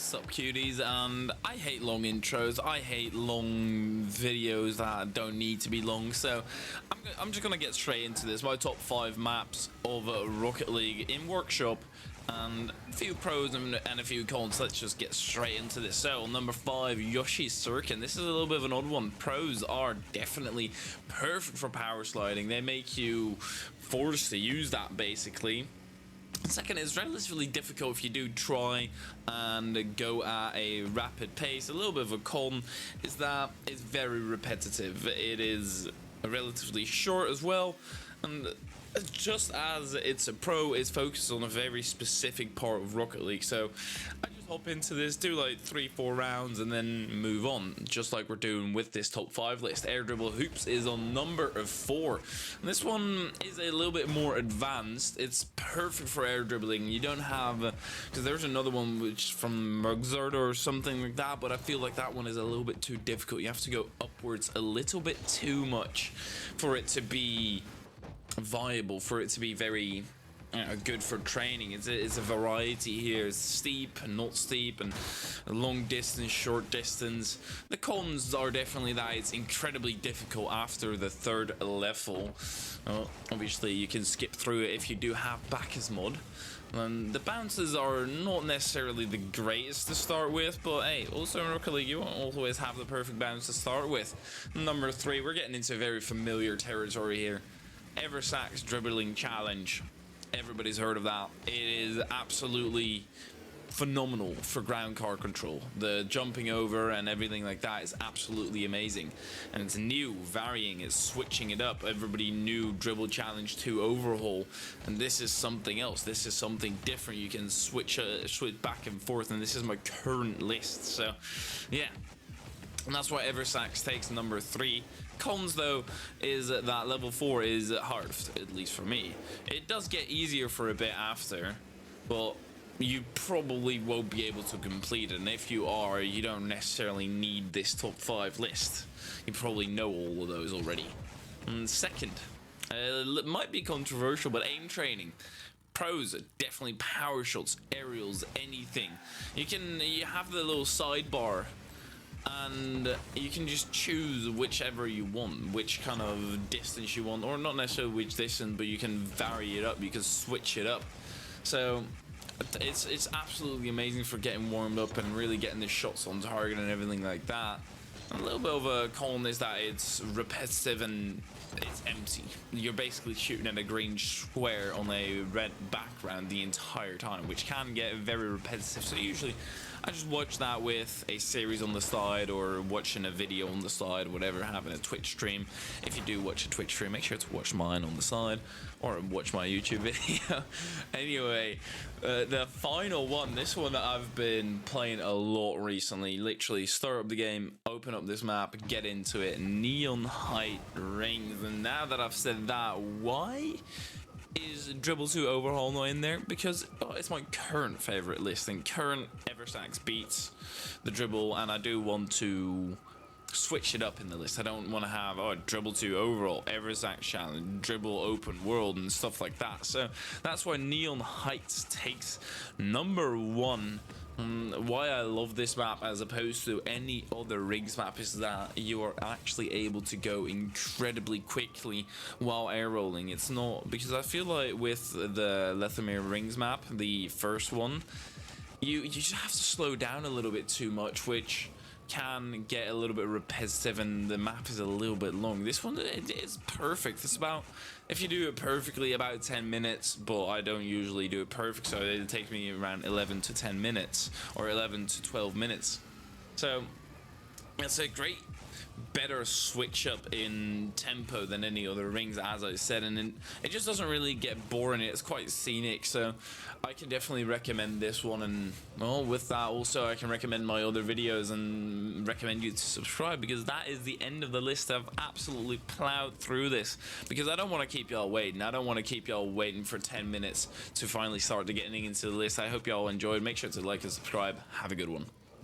What's up, cuties? And I hate long intros. I hate long videos that don't need to be long. So I'm just gonna get straight into this. My top 5 maps of Rocket League in Workshop, and a few pros and a few cons. Let's just get straight into this. So number 5, Yoshi's Circuit. This is a little bit of an odd one. Pros are definitely perfect for power sliding. They make you forced to use that basically. Second, it's relatively difficult if you do try and go at a rapid pace. A little bit of a con is that it's very repetitive. It is relatively short as well, and just as it's a pro, it's focused on a very specific part of Rocket League. So I just hop into this, do like 3-4 rounds, and then move on, just like we're doing with this top 5 list. Air Dribble Hoops is on number 4. And this one is a little bit more advanced. It's perfect for air dribbling. You don't have, because there's another one which from Mugzard or something like that, but I feel like that one is a little bit too difficult. You have to go upwards a little bit too much for it to be viable, for it to be very good for training. It's a variety here. It's steep and not steep, and long distance, short distance. The cons are definitely that it's incredibly difficult after the 3rd level. Obviously you can skip through it if you do have Bacchus mod. And the bounces are not necessarily the greatest to start with, but hey, also in Rocket League you won't always have the perfect bounce to start with. Number 3, we're getting into very familiar territory here. Eversack's dribbling challenge. Everybody's heard of that. It is absolutely phenomenal for ground car control. The jumping over and everything like that is absolutely amazing, and it's new, varying, it's switching it up. Everybody knew Dribble Challenge 2 Overhaul, and this is something else. This is something different. You can switch back and forth, and this is my current list. So yeah, and that's why Eversax takes number 3. Cons though is that level 4 is hard, at least for me. It does get easier for a bit after, but you probably won't be able to complete it, and if you are, you don't necessarily need this top 5 list. You probably know all of those already. And second, it might be controversial, but aim training. Pros are definitely power shots, aerials, anything. You have the little sidebar, and you can just choose whichever you want, which kind of distance you want, or not necessarily which distance, but you can vary it up, you can switch it up. So it's absolutely amazing for getting warmed up and really getting the shots on target and everything like that. A little bit of a con is that it's repetitive and it's empty. You're basically shooting at a green square on a red background the entire time, which can get very repetitive. So usually I just watch that with a series on the side, or watching a video on the side, whatever, having a Twitch stream. If you do watch a Twitch stream, make sure to watch mine on the side, or watch my YouTube video. Anyway, the final one, this one that I've been playing a lot recently. Literally start up the game, open up this map, get into it. Neon Height Rings. And now that I've said that, why is Dribble 2 Overhaul not in there? Because it's my current favorite listing. Current Eversax beats the Dribble, and I do want to switch it up in the list. I don't want to have Dribble 2 Overhaul, Eversax Challenge, Dribble Open World and stuff like that. So that's why Neon Heights takes number 1. Why I love this map as opposed to any other rigs map is that you are actually able to go incredibly quickly while air rolling. It's not, because I feel like with the Lethamyr Rings map, the first one, you just have to slow down a little bit too much, which can get a little bit repetitive, and the map is a little bit long. This one, it is perfect. It's about, if you do it perfectly, about 10 minutes, but I don't usually do it perfect, so it takes me around 11 to 10 minutes, or 11 to 12 minutes. So it's a great, better switch up in tempo than any other rings, as I said, and it just doesn't really get boring. It's quite scenic, so I can definitely recommend this one. And well, with that also I can recommend my other videos and recommend you to subscribe, because that is the end of the list. I've absolutely plowed through this because I don't want to keep y'all waiting. I don't want to keep y'all waiting for 10 minutes to finally start getting into the list. I hope y'all enjoyed. Make sure to like and subscribe. Have a good one.